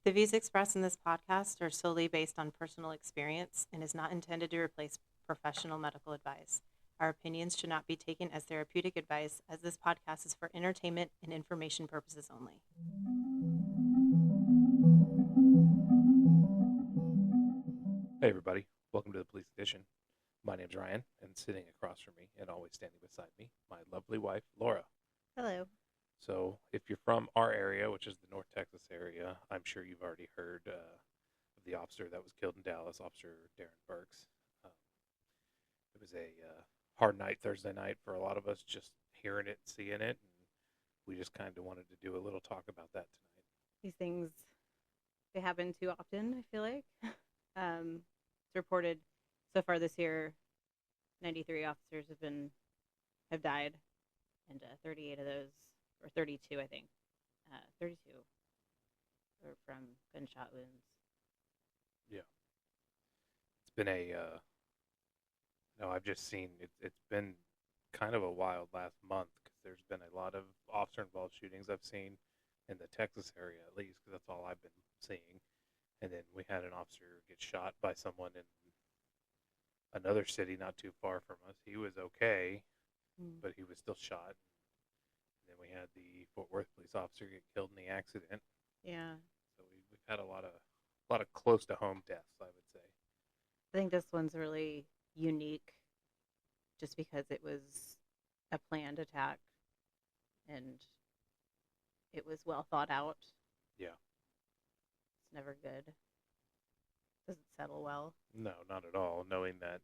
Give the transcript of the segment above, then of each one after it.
The views expressed in this podcast are solely based on personal experience and is not intended to replace professional medical advice. Our opinions should not be taken as therapeutic advice, as this podcast is for entertainment and information purposes only. Hey everybody, welcome to the Police Edition. My name's Ryan, and sitting across from me and always standing beside me, my lovely wife, Laura. Hello. So if you're from our area, which is the North Texas area, I'm sure you've already heard of the officer that was killed in Dallas, Officer Darron Burks. Um, it was a hard night Thursday night for a lot of us, just hearing it and seeing it, and we just kind of wanted to do a little talk about that tonight. These things, they happen too often, I feel like. It's reported so far this year, 93 officers have died, and 38 of those, or 32, I think, 32 were from gunshot wounds. Yeah. It's been I've just seen, it's been kind of a wild last month because there's been a lot of officer-involved shootings I've seen in the Texas area, at least, because that's all I've been seeing. And then we had an officer get shot by someone in another city not too far from us. He was okay, but he was still shot. And then we had the Fort Worth police officer get killed in the accident. Yeah. So we've had a lot of close to home deaths, I would say. I think this one's really unique just because it was a planned attack and it was well thought out. Yeah. It's never good. Doesn't settle well. No, not at all. Knowing that,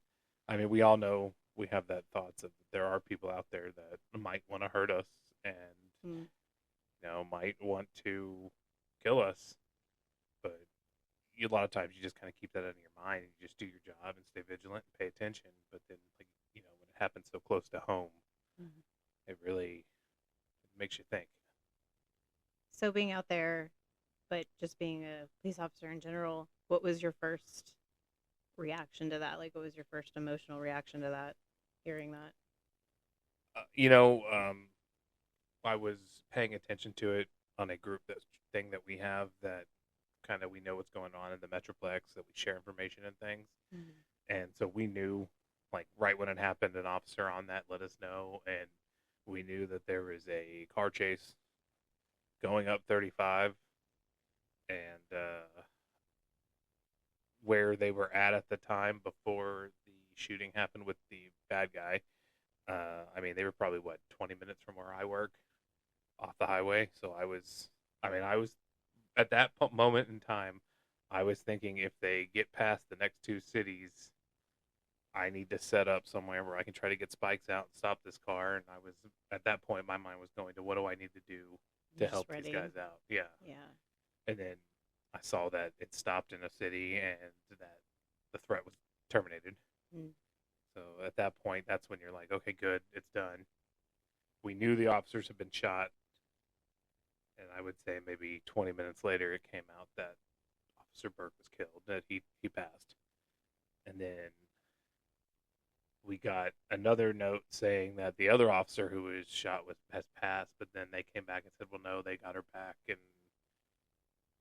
I mean, we all know we have that thoughts of there are people out there that might want to hurt us and, might want to kill us. But a lot of times you just kind of keep that in your mind and you just do your job and stay vigilant and pay attention. But then, when it happens so close to home, it really makes you think. So being out there, but just being a police officer in general, what was your first reaction to that? Like, what was your first emotional reaction to that, hearing that? I was paying attention to it on a group thing that we have that kind of we know what's going on in the Metroplex, that we share information and things. And so we knew, like, right when it happened, an officer on that let us know, and we knew that there was a car chase going up 35, and where they were at the time before the shooting happened with the bad guy. They were probably 20 minutes from where I work, off the highway. So I was at that moment in time, I was thinking if they get past the next two cities, I need to set up somewhere where I can try to get spikes out and stop this car. And I was, at that point, my mind was going to, what do I need to do to help these guys out? Yeah. Yeah. And then I saw that it stopped in a city and that the threat was terminated. So at that point, that's when you're like, okay, good, it's done. We knew the officers had been shot. And I would say maybe 20 minutes later, it came out that Officer Burke was killed, that he passed. And then we got another note saying that the other officer who was shot has passed, but then they came back and said, well, no, they got her back, and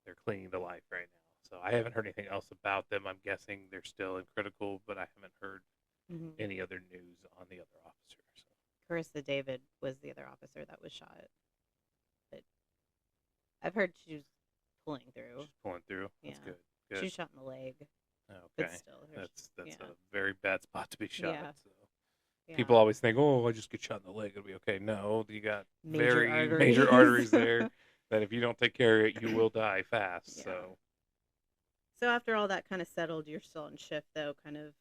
they're clinging to life right now. So I haven't heard anything else about them. I'm guessing they're still in critical, but I haven't heard any other news on the other officer. So. Carissa David was the other officer that was shot. But I've heard she was pulling through. She's pulling through? That's good. She was shot in the leg. Okay. But still, that's a very bad spot to be shot. Yeah. So. Yeah. People always think, oh, I just get shot in the leg, it'll be okay. No, you got major major arteries there that if you don't take care of it, you will die fast. Yeah. So after all that kind of settled, you're still on shift, though, kind of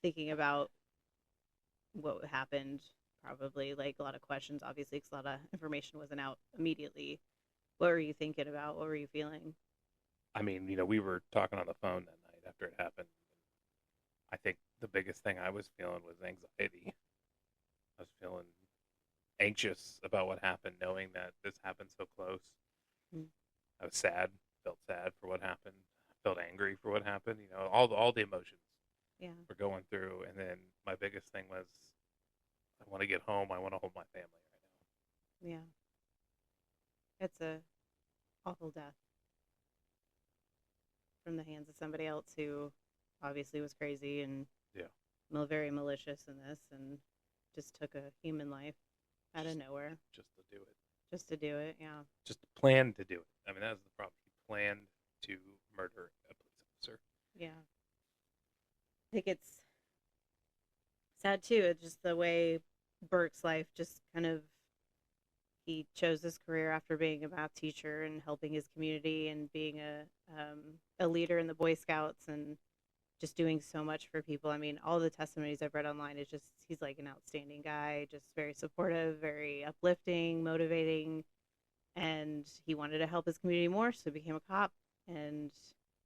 thinking about what happened, probably, like a lot of questions, obviously, because a lot of information wasn't out immediately. What were you thinking about? What were you feeling? We were talking on the phone that night after it happened. I think the biggest thing I was feeling was anxiety. I was feeling anxious about what happened, knowing that this happened so close. I was sad, felt sad for what happened, felt angry for what happened. All the emotions were going through. And then my biggest thing was, I want to get home. I want to hold my family right now. Yeah. It's a awful death. from the hands of somebody else who obviously was crazy and Yeah. very malicious in this, and just took a human life out of nowhere Just to do it. just to do it. Yeah. Just planned to do it. I mean, that was the problem. He planned to murder a police officer. Yeah. I think it's sad too. It's just the way Burke's life just kind of, he chose this career after being a math teacher and helping his community and being a leader in the Boy Scouts and just doing so much for people. I mean, all the testimonies I've read online is just, he's like an outstanding guy, just very supportive, very uplifting, motivating, and he wanted to help his community more, so he became a cop. And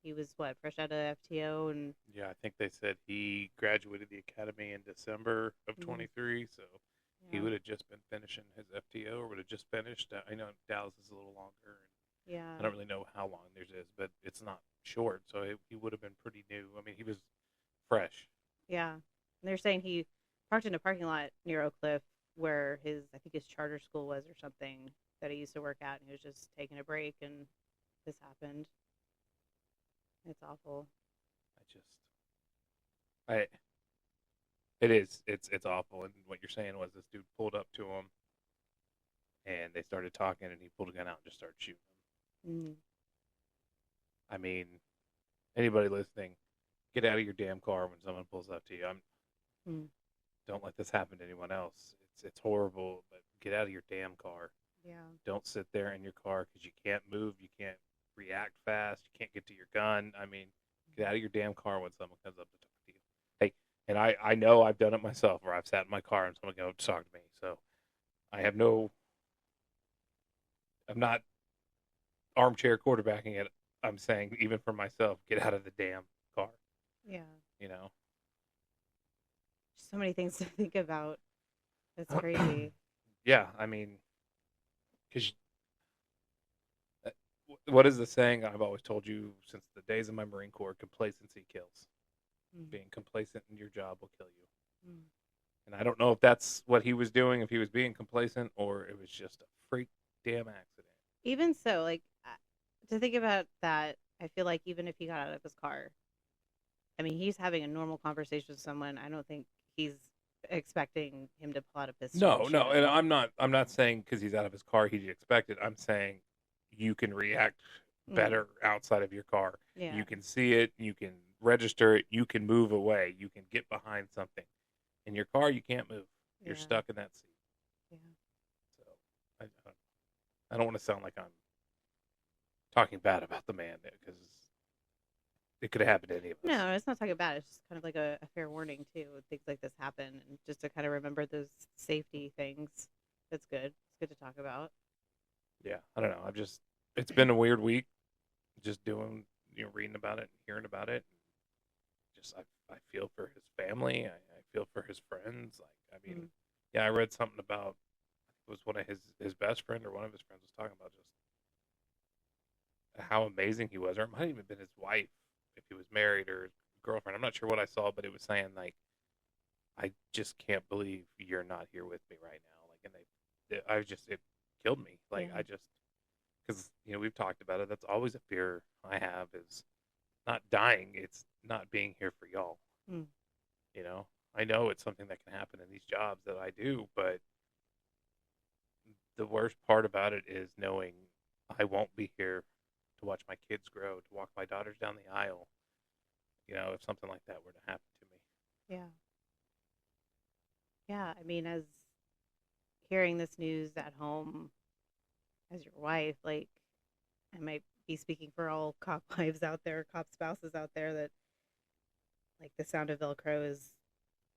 he was fresh out of FTO, and Yeah, I think they said he graduated the academy in December of 23, so he would have just been finishing his FTO, or would have just finished. I know Dallas is a little longer. Yeah. I don't really know how long theirs is, but it's not short, so he would have been pretty new. I mean, he was fresh. Yeah. And they're saying he parked in a parking lot near Oak Cliff where I think his charter school was or something that he used to work at, and he was just taking a break, and this happened. It's awful. It is. It's awful. And what you're saying was this dude pulled up to him, and they started talking, and he pulled a gun out and just started shooting him. I mean, anybody listening, get out of your damn car when someone pulls up to you. Don't let this happen to anyone else. It's horrible, but get out of your damn car. Yeah. Don't sit there in your car because you can't move, you can't react fast, you can't get to your gun. I mean, get out of your damn car when someone comes up to talk to you. Hey, and I know I've done it myself, where I've sat in my car and someone goes to talk to me. So I'm not armchair quarterbacking it. I'm saying, even for myself, get out of the damn car. Yeah. You know? So many things to think about. It's crazy. Yeah, I mean, because what is the saying I've always told you since the days of my Marine Corps? Complacency kills. Being complacent in your job will kill you. And I don't know if that's what he was doing, if he was being complacent, or it was just a freak damn accident. Even so, to think about that, I feel like even if he got out of his car, I mean, he's having a normal conversation with someone. I don't think he's expecting him to pull out a pistol. No, and I'm not saying because he's out of his car he'd expect it. I'm saying you can react better outside of your car. Yeah. You can see it, you can register it, you can move away, you can get behind something. In your car, you can't move. You're stuck in that seat. Yeah. So I don't want to sound like I'm talking bad about the man, because it could have happened to any of us. No, it's not talking about it. It's just kind of like a fair warning too. Things like this happen, and just to kind of remember those safety things. That's good. It's good to talk about. Yeah, I don't know. It's been a weird week, just doing, reading about it, and hearing about it. Just I feel for his family. I feel for his friends. I mean, yeah, I read something about, it was one of his best friend, or one of his friends was talking about just how amazing he was, or it might have even been his wife, if he was married, or his girlfriend. I'm not sure what I saw, but it was saying I just can't believe you're not here with me right now. It killed me. Because we've talked about it. That's always a fear I have, is not dying. It's not being here for y'all. I know it's something that can happen in these jobs that I do, but the worst part about it is knowing I won't be here to watch my kids grow, to walk my daughters down the aisle, if something like that were to happen to me. Yeah. Yeah, I mean, as hearing this news at home as your wife, I might be speaking for all cop wives out there, cop spouses out there, that the sound of Velcro is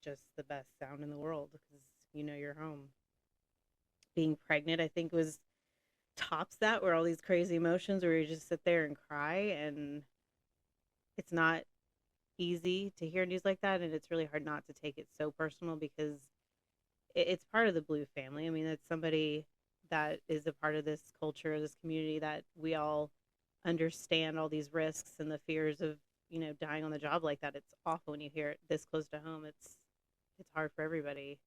just the best sound in the world, because you're home. Being pregnant, I think, was tops that, where all these crazy emotions where you just sit there and cry, and it's not easy to hear news like that, and it's really hard not to take it so personal, because it's part of the Blue family. I mean, it's somebody that is a part of this culture, this community, that we all understand all these risks and the fears of dying on the job like that. It's awful when you hear it this close to home. It's hard for everybody.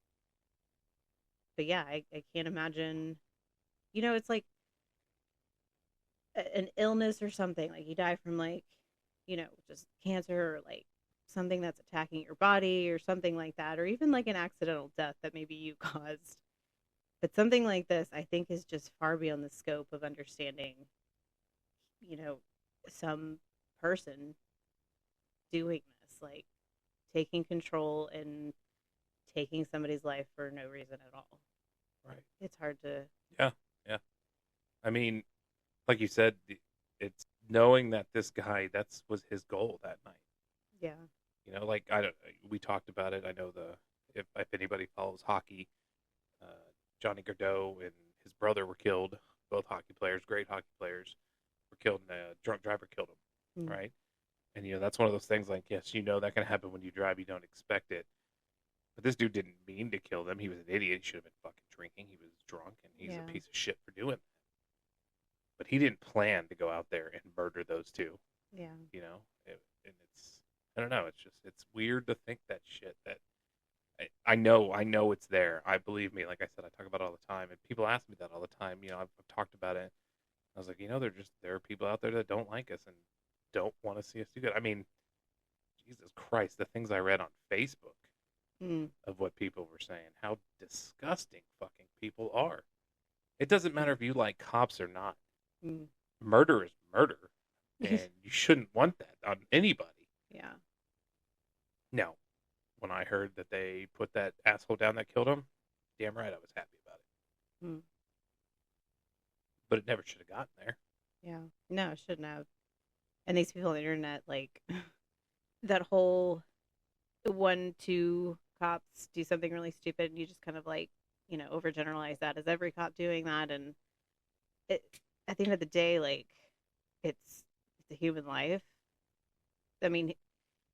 But yeah, I can't imagine. It's like an illness or something. You die from just cancer or like something that's attacking your body or something like that, or even like an accidental death that maybe you caused. But something like this, I think, is just far beyond the scope of understanding, you know, some person doing this, like taking control and taking somebody's life for no reason at all. Right. It's hard to. Yeah. Yeah. I mean, like you said, it's knowing that this guy, that's was his goal that night. Yeah. Like I don't. We talked about it. I know if anybody follows hockey, uh, Johnny Gaudreau and his brother were killed. Both hockey players, great hockey players, were killed, and a drunk driver killed them. Mm. Right. And that's one of those things. Like, yes, that can happen when you drive. You don't expect it. But this dude didn't mean to kill them. He was an idiot. He should have been fucking drinking. He was drunk, and he's a piece of shit for doing that. But he didn't plan to go out there and murder those two. Yeah. And it's, I don't know. It's weird to think that shit. That I know it's there. I believe me. Like I said, I talk about it all the time, and people ask me that all the time. I've talked about it. I was like, there are people out there that don't like us and don't want to see us do good. I mean, Jesus Christ, the things I read on Facebook of what people were saying, how disgusting fucking people are. It doesn't matter if you like cops or not. Murder is murder, and you shouldn't want that on anybody. Yeah. No. When I heard that they put that asshole down that killed him, damn right I was happy about it. But it never should have gotten there. Yeah. No, it shouldn't have. And these people on the internet, like, that whole 1-2 cops do something really stupid, and you just kind of like, overgeneralize that as every cop doing that. And at the end of the day, like, it's a human life. I mean,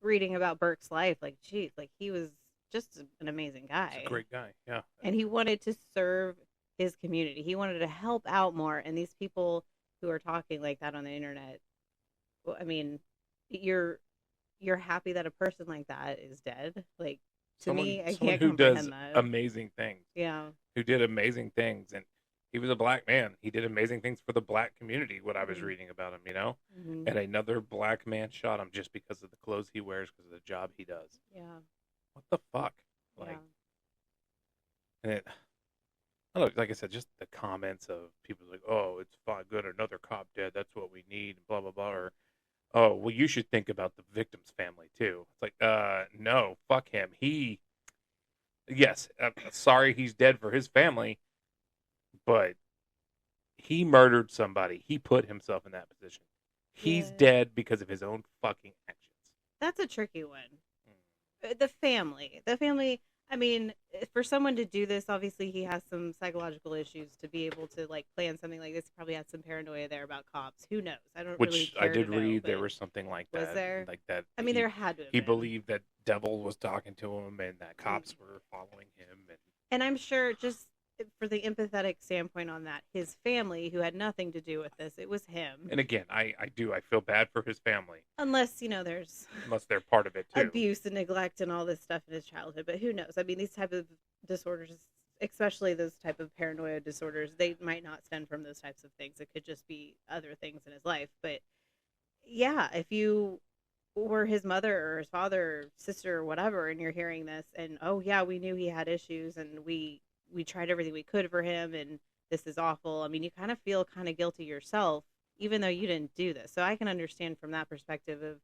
reading about Burke's life, like, geez, like, he was just an amazing guy. He's a great guy, yeah. And he wanted to serve his community. He wanted to help out more. And these people who are talking like that on the internet, well, I mean, you're happy that a person like that is dead. Like, to me, I can't comprehend that. Amazing things. Yeah. Who did amazing things. And he was a black man. He did amazing things for the black community, what I was reading about him, And another black man shot him just because of the clothes he wears, because of the job he does. Yeah. What the fuck? Like, and I don't know, like I said, just the comments of people like, oh, it's fine, good, another cop dead, that's what we need, blah, blah, blah, or, oh, well, you should think about the victim's family, too. It's like, no, fuck him. Yes, sorry he's dead for his family, but he murdered somebody. He put himself in that position. He's dead because of his own fucking actions. That's a tricky one. The family, I mean, for someone to do this, obviously he has some psychological issues to be able to, like, plan something like this. He probably had some paranoia there about cops. Who knows? I don't really care. I did read there was something like that. Was there? Like that. I mean, there had to have He been. believed that devil was talking to him and that cops were following him. And I'm sure, just for the empathetic standpoint on that, his family, who had nothing to do with this, it was him. And again, I feel bad for his family. Unless, there's... Unless they're part of it, too. Abuse and neglect and all this stuff in his childhood. But who knows? I mean, these type of disorders, especially those type of paranoia disorders, they might not stem from those types of things. It could just be other things in his life. But, yeah, if you were his mother or his father or sister or whatever, and you're hearing this, and, oh, yeah, we knew he had issues, and we tried everything we could for him, and this is awful. I mean, you kind of feel kind of guilty yourself, even though you didn't do this. So I can understand from that perspective of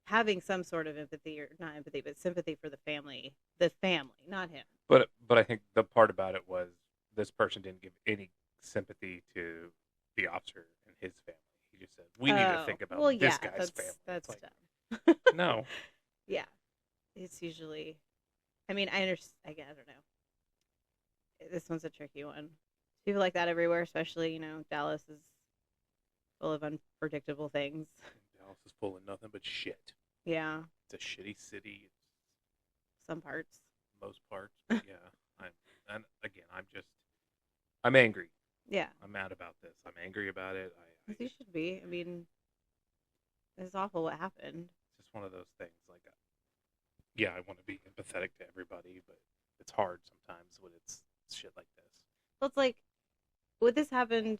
having some sort of empathy, or not empathy, but sympathy for the family, not him. But I think the part about it was this person didn't give any sympathy to the officer and his family. He just said, we need to think about this guy's family. That's like, dumb. No. Yeah. It's usually, I mean, I understand, again, I don't know. This one's a tricky one. People like that everywhere, especially, Dallas is full of unpredictable things. Dallas is full of nothing but shit. Yeah. It's a shitty city. Some parts. Most parts. But yeah. I'm angry. Yeah. I'm mad about this. I'm angry about it. You should be. I mean, it's awful what happened. It's just one of those things. Like, I want to be empathetic to everybody, but it's hard sometimes when it's shit like this. Well, it's like, would this happen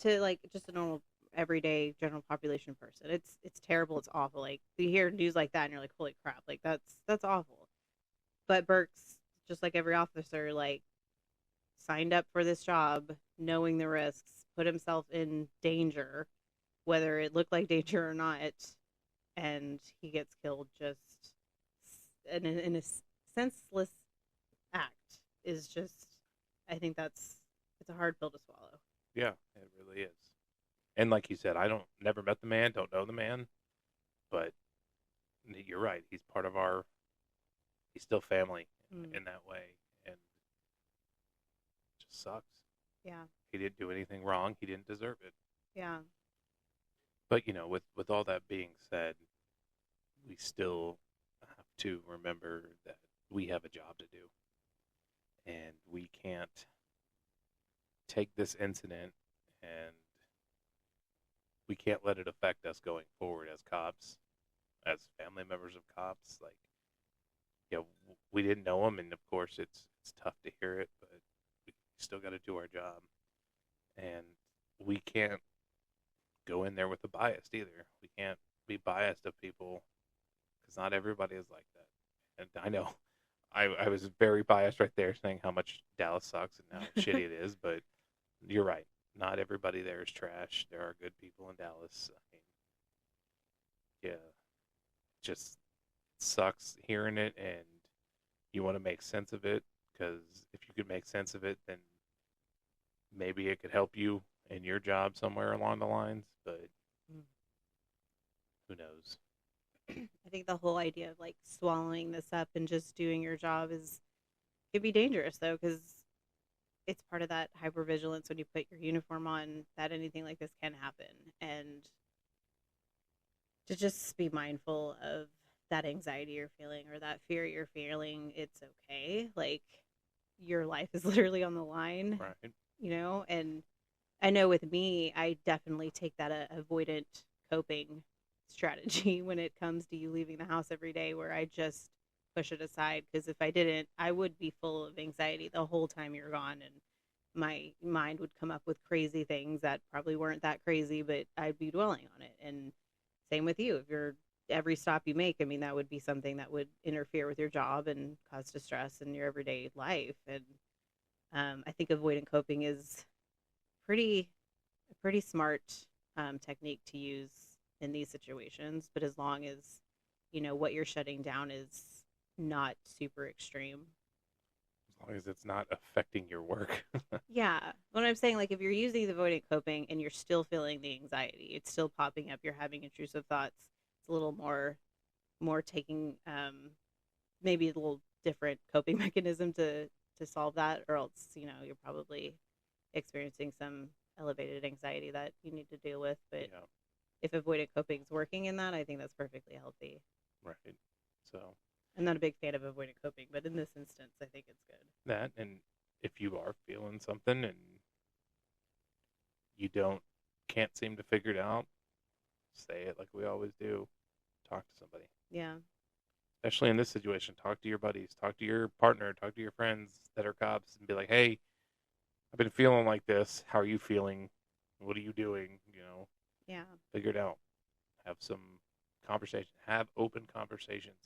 to, like, just a normal everyday general population person. It's terrible. It's awful. Like you hear news like that, and you're like, holy crap! Like that's awful. But Burks, just like every officer, like signed up for this job, knowing the risks, put himself in danger, whether it looked like danger or not, and he gets killed just in a senseless act is just. I think it's a hard pill to swallow. Yeah, it really is. And like you said, I don't never met the man, don't know the man, but you're right. He's part of our. He's still family in that way, and it just sucks. Yeah. He didn't do anything wrong. He didn't deserve it. Yeah. But with all that being said, we still have to remember that we have a job to do, and we can't take this incident and we can't let it affect us going forward as cops, as family members of cops. Like, we didn't know him, and of course it's tough to hear it, but we still got to do our job, and we can't go in there with a bias either. We can't be biased of people because not everybody is like that. And I know I was very biased right there, saying how much Dallas sucks and how shitty it is, but you're right. Not everybody there is trash. There are good people in Dallas. I mean, yeah, just sucks hearing it, and you want to make sense of it, because if you could make sense of it, then maybe it could help you in your job somewhere along the lines, but who knows? I think the whole idea of like swallowing this up and just doing your job could be dangerous though, because it's part of that hypervigilance when you put your uniform on that anything like this can happen, and to just be mindful of that anxiety you're feeling or that fear you're feeling. It's okay. Like your life is literally on the line, Right. And I know with me, I definitely take that avoidant coping strategy when it comes to you leaving the house every day, where I just push it aside, because if I didn't, I would be full of anxiety the whole time you're gone, and my mind would come up with crazy things that probably weren't that crazy, but I'd be dwelling on it. And same with you. If you're every stop you make, I mean, that would be something that would interfere with your job and cause distress in your everyday life. And I think avoidant coping is a pretty smart technique to use in these situations, but as long as what you're shutting down is not super extreme. As long as it's not affecting your work. Yeah, what I'm saying, like if you're using the avoidant coping and you're still feeling the anxiety, it's still popping up, you're having intrusive thoughts, it's a little more taking maybe a little different coping mechanism to solve that, or else you're probably experiencing some elevated anxiety that you need to deal with. But Yeah. if avoidant coping is working in that, I think that's perfectly healthy. Right. So I'm not a big fan of avoidant coping, but in this instance, I think it's good. that, and if you are feeling something and you can't seem to figure it out, say it like we always do. Talk to somebody. Yeah. Especially in this situation, talk to your buddies, talk to your partner, talk to your friends that are cops, and be like, "Hey, I've been feeling like this. How are you feeling? What are you doing? Yeah. Figure it out. Have some conversation. Have open conversations,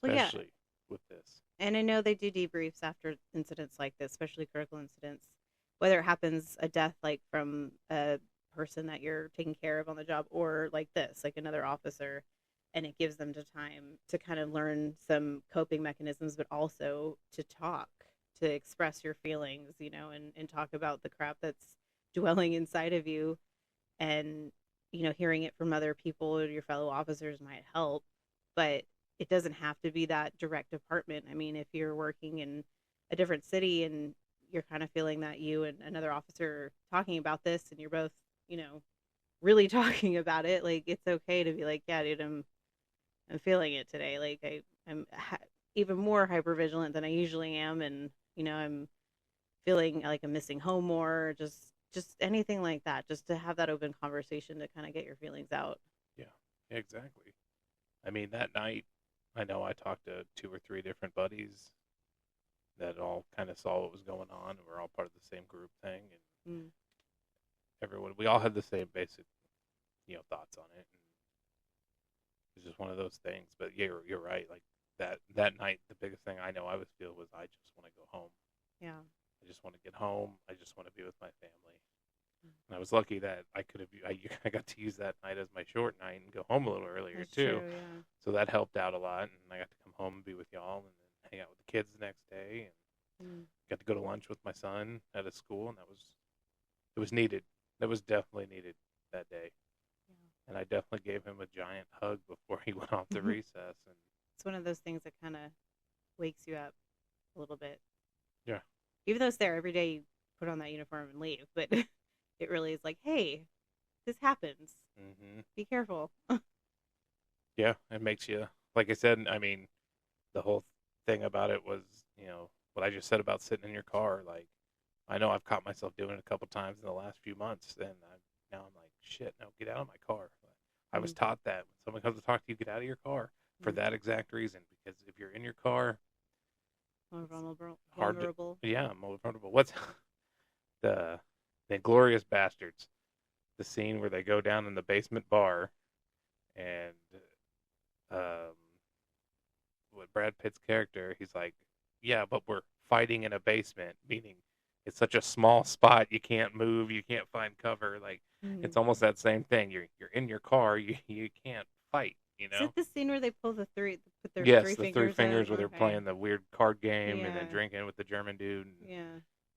Well, yeah. especially with this." And I know they do debriefs after incidents like this, especially critical incidents, whether it happens a death like from a person that you're taking care of on the job, or like this, like another officer, and it gives them the time to kind of learn some coping mechanisms, but also to talk, to express your feelings, and talk about the crap that's dwelling inside of you. And, hearing it from other people or your fellow officers might help, but it doesn't have to be that direct department. I mean, if you're working in a different city and you're kind of feeling that you and another officer are talking about this and you're both, really talking about it, like it's okay to be like, yeah, dude, I'm feeling it today. Like I'm even more hypervigilant than I usually am, and I'm feeling like I'm missing home more. Just anything like that, just to have that open conversation to kind of get your feelings out. Yeah, exactly. I mean, that night, I know I talked to 2 or 3 different buddies that all kind of saw what was going on, and we're all part of the same group thing. And everyone, we all had the same basic, thoughts on it. And it's just one of those things. But you're right. Like that night, the biggest thing I know I was feel was I just want to go home. Yeah. I just want to get home. I just want to be with my family. And I was lucky that I got to use that night as my short night and go home a little earlier That's too. true, yeah. So that helped out a lot, and I got to come home and be with y'all, and then hang out with the kids the next day, and got to go to lunch with my son at his school, and it was needed. That was definitely needed that day. Yeah. And I definitely gave him a giant hug before he went off to recess. And it's one of those things that kind of wakes you up a little bit. Yeah. Even though it's there every day, you put on that uniform and leave, but it really is like, hey, this happens. Mm-hmm. Be careful. Yeah, it makes you, like I said, I mean, the whole thing about it was, what I just said about sitting in your car. Like, I know I've caught myself doing it a couple times in the last few months, and now I'm like, shit, no, get out of my car. I was taught that when someone comes to talk to you, get out of your car for that exact reason. Because if you're in your car, more vulnerable. More vulnerable. What's the Inglourious Bastards? The scene where they go down in the basement bar, and what Brad Pitt's character, he's like, yeah, but we're fighting in a basement, meaning it's such a small spot, you can't move, you can't find cover. Like, it's almost that same thing. You're in your car, you can't fight. Is it the scene where they pull put their yes, three the three fingers where they're okay. playing the weird card game and then drinking with the German dude? Yeah.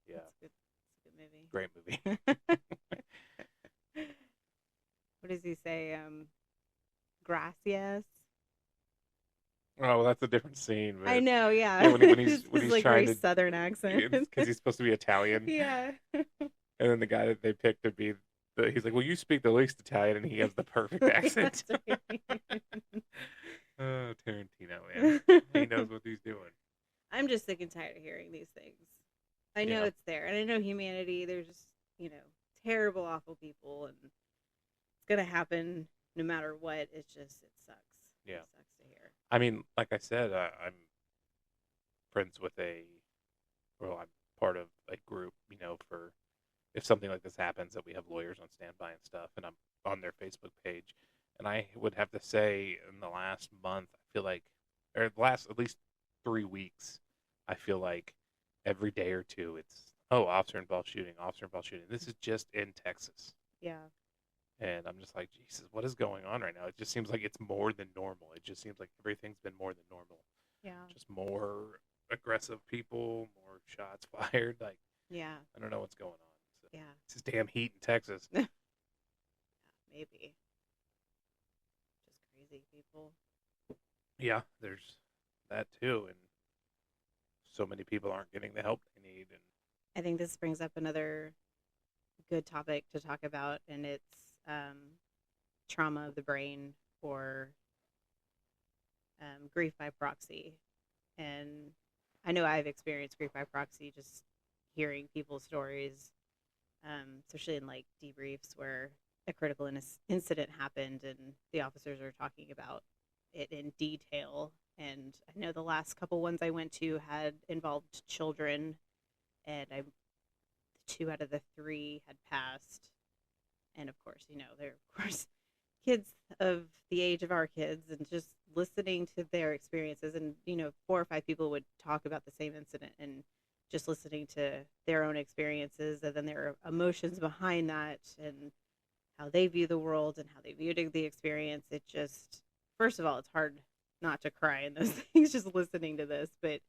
Yeah. It's a good movie. Great movie. What does he say? Gracias. Oh, well, that's a different scene. But I know, yeah. When he's like trying very southern accent, because he's supposed to be Italian. Yeah. And then the guy that they picked to be he's like, well, you speak the least Italian, and he has the perfect accent. Oh, Tarantino, man, he knows what he's doing. I'm just sick and tired of hearing these things. I know it's there, and I know humanity. There's just terrible, awful people, and it's gonna happen no matter what. It sucks. Yeah, it sucks to hear. I mean, like I said, I'm friends with I'm part of a group, for if something like this happens, that we have lawyers on standby and stuff, and I'm on their Facebook page. And I would have to say in the last month, I feel like, or the last at least 3 weeks, I feel like every day or two, it's, officer involved shooting. This is just in Texas. Yeah. And I'm just like, Jesus, what is going on right now? It just seems like it's more than normal. It just seems like everything's been more than normal. Yeah. Just more aggressive people, more shots fired. Like, yeah. I don't know what's going on. So, yeah. It's just damn heat in Texas. Yeah, maybe. Just crazy people. Yeah, there's that too. And so many people aren't getting the help they need. And I think this brings up another good topic to talk about, and it's trauma of the brain, or grief by proxy. And I know I've experienced grief by proxy, just hearing people's stories, especially in like debriefs where a critical incident happened and the officers are talking about it in detail. And I know the last couple ones I went to had involved children, and 2 out of the 3 had passed. And of course, they're of course kids of the age of our kids, and just listening to their experiences, and 4 or 5 people would talk about the same incident, and just listening to their own experiences and then their emotions behind that, and how they view the world and how they viewed the experience. It just, first of all, it's hard not to cry in those things just listening to this, but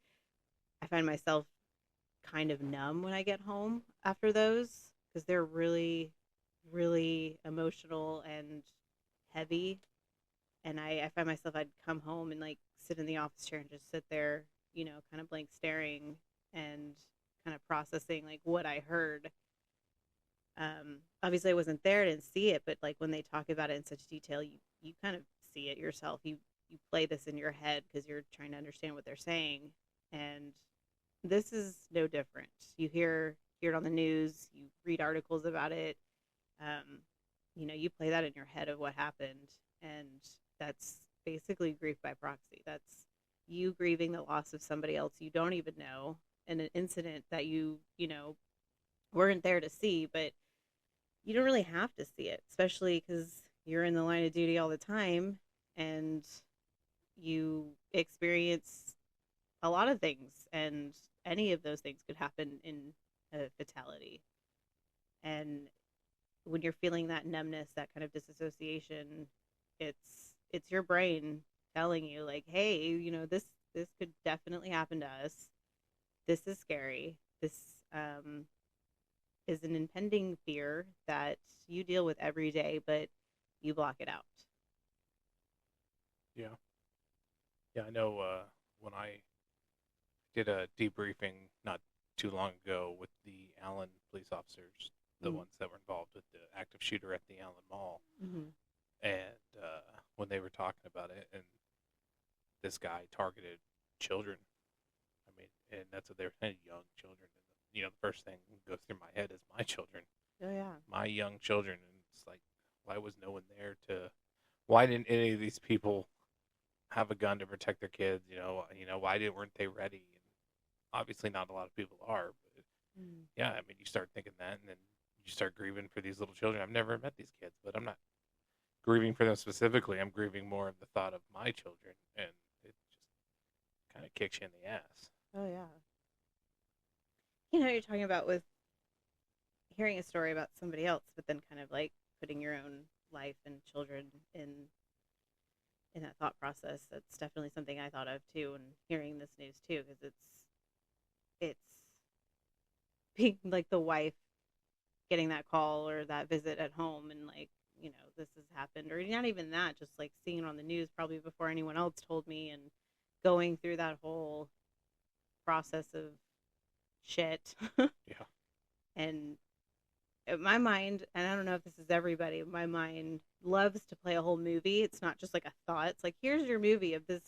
I find myself kind of numb when I get home after those, because they're really, really emotional and heavy. And I find myself, I'd come home and like sit in the office chair and just sit there, kind of blank staring and kind of processing like what I heard. Obviously I wasn't there, I didn't see it, but like when they talk about it in such detail, you kind of see it yourself. You play this in your head because you're trying to understand what they're saying. And this is no different. You hear it on the news, you read articles about it. You play that in your head of what happened, and that's basically grief by proxy. That's you grieving the loss of somebody else you don't even know, in an incident that you weren't there to see, but you don't really have to see it, especially because you're in the line of duty all the time and you experience a lot of things, and any of those things could happen in a fatality. And when you're feeling that numbness, that kind of disassociation, it's your brain telling you like, hey, this could definitely happen to us. This is scary. This is an impending fear that you deal with every day, but you block it out. Yeah. Yeah, I know when I did a debriefing not too long ago with the Allen police officers, the ones that were involved with the active shooter at the Allen Mall. Mm-hmm. And when they were talking about it, and this guy targeted children. I mean, and that's what they were saying, young children. And, the first thing that goes through my head is my children. Oh, yeah. My young children. And it's like, why was no one there why didn't any of these people have a gun to protect their kids? Why weren't they ready? And obviously not a lot of people are, but yeah, I mean, you start thinking that, and then you start grieving for these little children. I've never met these kids, but I'm not grieving for them specifically. I'm grieving more of the thought of my children, and it just kind of kicks you in the ass. Oh, yeah. You're talking about with hearing a story about somebody else, but then kind of like putting your own life and children in that thought process. That's definitely something I thought of too, and hearing this news too, because it's being like the wife getting that call or that visit at home, and like, this has happened, or not even that, just like seeing it on the news probably before anyone else told me, and going through that whole process of shit. Yeah. And my mind, and I don't know if this is everybody, my mind loves to play a whole movie. It's not just like a thought. It's like, here's your movie of this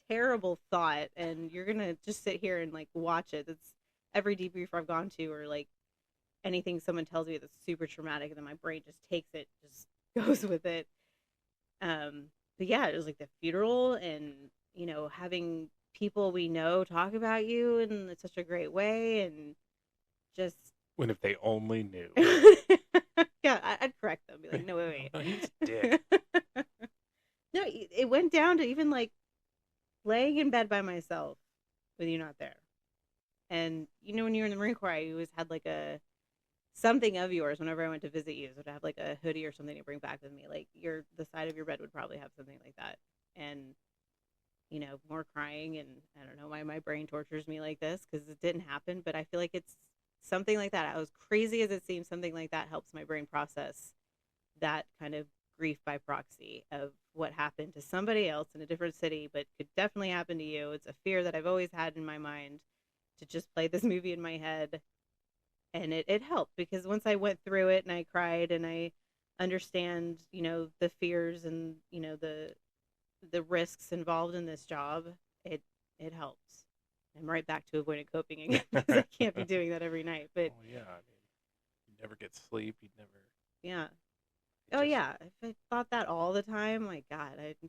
terrible thought, and you're gonna just sit here and like watch it. It's every debrief I've gone to, or like anything someone tells me that's super traumatic, and then my brain just takes it, just goes with it. But yeah, it was like the funeral, and having people we know talk about you in such a great way, and just when if they only knew. Yeah, I'd correct them. Be like, no, wait. No, he's a dick. No, it went down to even like laying in bed by myself with you not there. And when you were in the Marine Corps, I always had like something of yours whenever I went to visit you. So to have like a hoodie or something to bring back with me, like the side of your bed would probably have something like that. And more crying, and I don't know why my brain tortures me like this, because it didn't happen, but I feel like it's something like that. As crazy as it seems, something like that helps my brain process that kind of grief by proxy of what happened to somebody else in a different city, but could definitely happen to you. It's a fear that I've always had in my mind, to just play this movie in my head. And it helped, because once I went through it and I cried and I understand, the fears and, the risks involved in this job, it helps. I'm right back to avoidant coping again, because I can't be doing that every night. But yeah, I mean, you never get sleep. You never. Yeah. Yeah. If I thought that all the time, my God, it'd be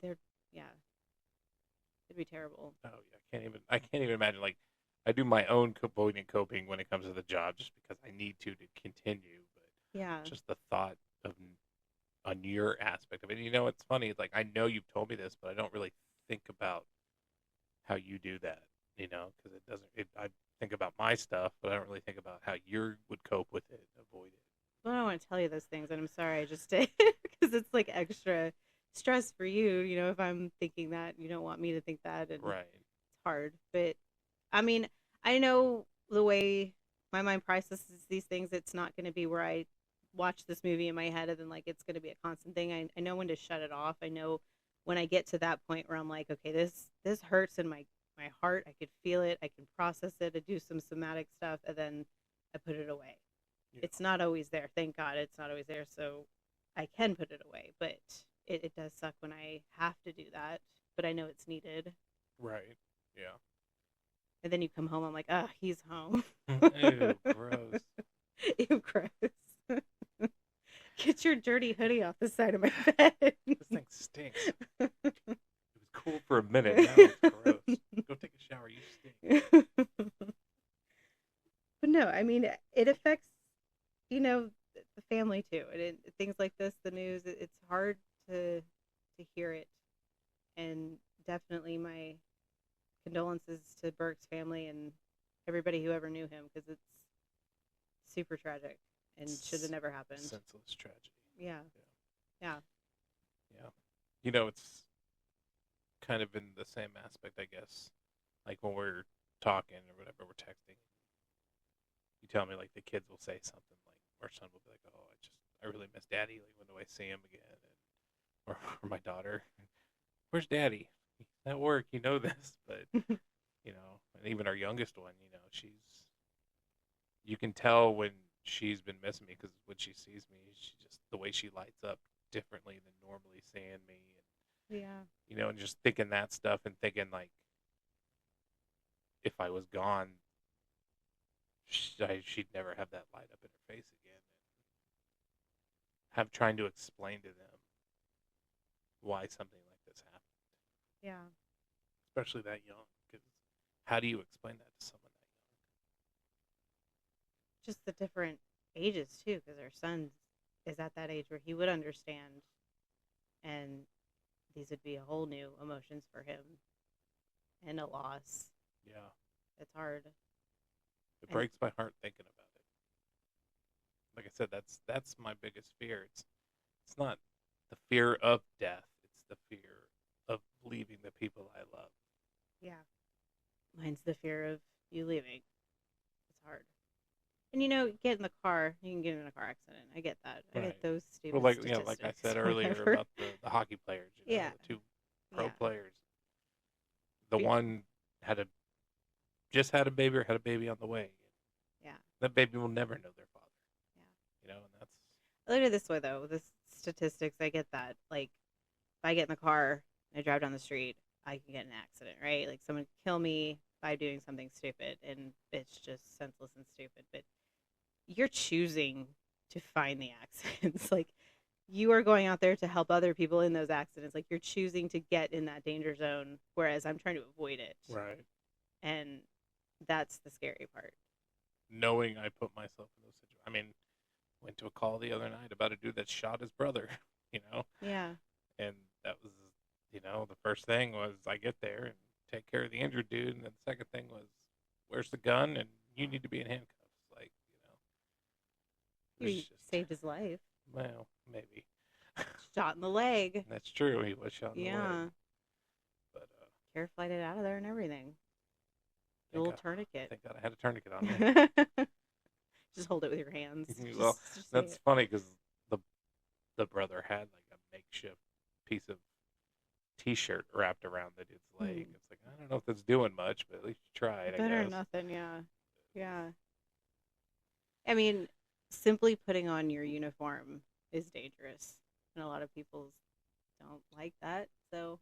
terrible. Oh yeah, I can't even imagine. Like, I do my own avoidant coping when it comes to the job, just because I need to continue. But yeah, just the thought of on your aspect of it. It's funny. It's like, I know you've told me this, but I don't really think about how you do that. Because it doesn't. I think about my stuff, but I don't really think about how you would cope with it, avoid it. Well, I don't want to tell you those things, and I'm sorry I just did, because it's like extra stress for you. If I'm thinking that, you don't want me to think that, and right. It's hard. But I mean, I know the way my mind processes these things. It's not going to be where I watch this movie in my head and then like it's going to be a constant thing. I know when to shut it off. I know when I get to that point where I'm like, okay, this hurts in my heart. I could feel it. I can process it. I do some somatic stuff, and then I put it away. Yeah. It's not always there. Thank God it's not always there. So I can put it away, but it does suck when I have to do that. But I know it's needed. Right. Yeah. And then you come home, I'm like, oh, he's home. Ew, gross. Ew, gross. Get your dirty hoodie off the side of my bed. This thing stinks. It was cool for a minute. Now it's gross. Go take a shower. You stink. But no, I mean, it affects, the family too. to hear it, and definitely my condolences to Burke's family and everybody who ever knew him, because it's super tragic and should have never happened. Senseless tragedy. Yeah. Yeah. Yeah. You know, it's kind of in the same aspect, I guess. Like when we're talking or whatever, we're texting. You tell me, like, the kids will say something like, our son will be like, "Oh, I really miss Daddy. Like, when do I see him again?" And, or my daughter, "Where's Daddy? He's at work. You know this." But you know, and even our youngest one, you know, you can tell when she's been missing me, because when she sees me, she just, the way she lights up differently than normally seeing me, and Yeah. you know, and just thinking that stuff and thinking like, if I was gone, she'd never have that light up in her face again, and have trying to explain to them why something like this happened, Yeah. especially that young. Because how do you explain that to someone that Just the different ages too, because our son is at that age where he would understand, and these would be a whole new emotions for him and a loss. young? Yeah, It's hard. it breaks my heart thinking about it. Like I said, that's my biggest fear. It's not the fear of death. It's the fear of leaving the people I love. Yeah. Mine's the fear of you leaving. It's hard. And you know, get in the car. You can get in a car accident. I get that. I Right. get those stupid Well, like statistics. like I said earlier whatever. about the hockey players. You know, Yeah. the two pro Yeah. players. The one just had a baby or had a baby on the way. Yeah. That baby will never know their father. Yeah. You know, and that's I look at it this way though. The statistics, I get that. Like, if I get in the car and I drive down the street, I can get in an accident, right? Like, someone could kill me by doing something stupid, and it's just senseless and stupid. But you're choosing to find the accidents. Like, you are going out there to help other people in those accidents. Like, you're choosing to get in that danger zone, whereas I'm trying to avoid it. right. And that's the scary part. Knowing I put myself in those situations. I mean, went to a call the other night about a dude that shot his brother. You know. Yeah. And that was, you know, the first thing was I get there and take care of the injured dude, and then the second thing was, where's the gun? And you need to be in handcuffs. Like, you know, You saved his life. Well, maybe. Shot in the leg. That's true. He was shot in the leg. But care flighted out of there and everything. A little tourniquet. Thank God I had a tourniquet on me. Just hold it with your hands. Well, that's funny because the brother had like a makeshift piece of T-shirt wrapped around the dude's leg. It's like, I don't know if that's doing much, but at least you tried. Better than nothing, yeah. Yeah. I mean, simply putting on your uniform is dangerous, and a lot of people don't like that. So,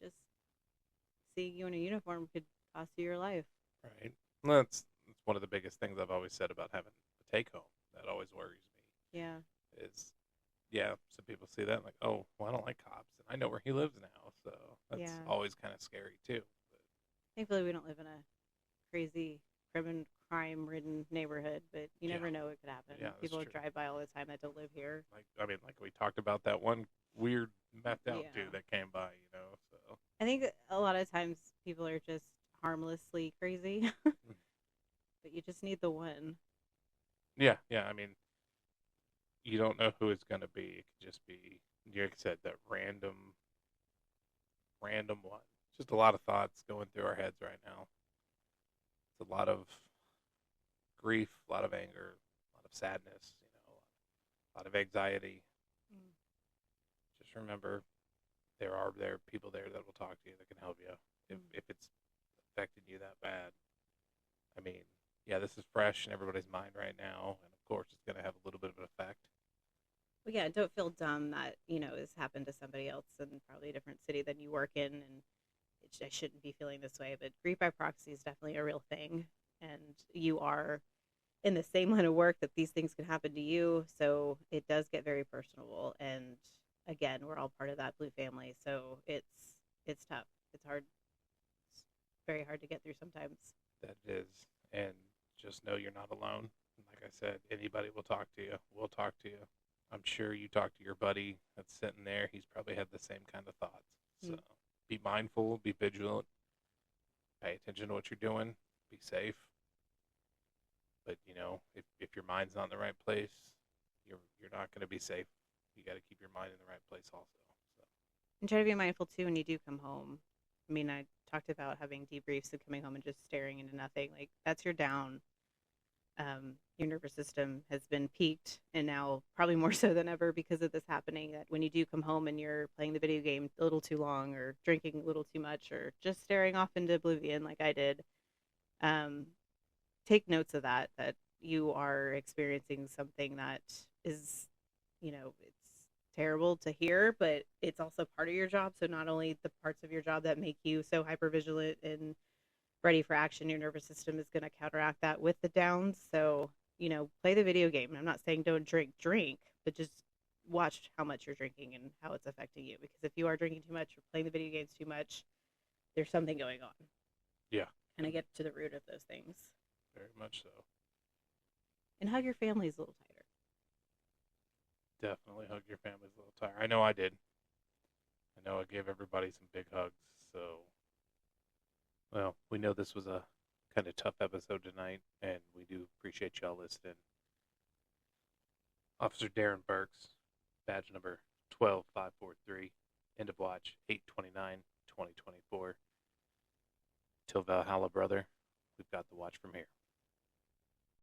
just seeing you in a uniform could cost you your life. Right. Well, that's one of the biggest things I've always said about having a take home. That always worries me. Yeah. So people see that and like, oh, well, I don't like cops, and I know where he lives now, so that's always kind of scary too. But thankfully, we don't live in a crazy crime-ridden neighborhood, but you never know what could happen. Yeah, people drive by all the time that don't live here. Like we talked about that one weird methed out dude that came by, you know. So I think a lot of times people are just harmlessly crazy, but you just need the one. Yeah. I mean, you don't know who it's going to be. It could just be, like I said, that random one. Just a lot of thoughts going through our heads right now. It's a lot of grief, a lot of anger, a lot of sadness, you know, a lot of anxiety. Just remember, there are people there that will talk to you, that can help you if it's affecting you that bad. I mean, yeah, this is fresh in everybody's mind right now, and of course, it's going to have a little bit of an effect. Well, yeah, don't feel dumb that, this happened to somebody else in probably a different city than you work in, and I shouldn't be feeling this way, but grief by proxy is definitely a real thing, and you are in the same line of work that these things can happen to you, so it does get very personable, and again, we're all part of that blue family, so it's tough. It's hard. It's very hard to get through sometimes. That is, and just know you're not alone. Like I said, anybody will talk to you. We'll talk to you. I'm sure you talk to your buddy that's sitting there. He's probably had the same kind of thoughts. So be mindful, be vigilant, pay attention to what you're doing, be safe. But if your mind's not in the right place, you're not going to be safe. You got to keep your mind in the right place also. So. And try to be mindful too when you do come home. I mean, I talked about having debriefs and coming home and just staring into nothing. Like, that's your down. Your nervous system has been peaked, and now probably more so than ever because of this happening, that when you do come home and you're playing the video game a little too long or drinking a little too much or just staring off into oblivion like I did, take notes of that you are experiencing something that is, it's terrible to hear, but it's also part of your job. So not only the parts of your job that make you so hypervigilant and ready for action, your nervous system is going to counteract that with the downs. So, play the video game. I'm not saying don't drink, but just watch how much you're drinking and how it's affecting you. Because if you are drinking too much or playing the video games too much, there's something going on. Yeah. And I get to the root of those things. Very much so. And hug your families a little tighter. Definitely hug your families a little tighter. I know I did. I know I gave everybody some big hugs. So, well, we know this was a kind of tough episode tonight, and we do appreciate y'all listening. Officer Darron Burks, badge number 12543, end of watch 8/29/2024. Till Valhalla, brother, we've got the watch from here.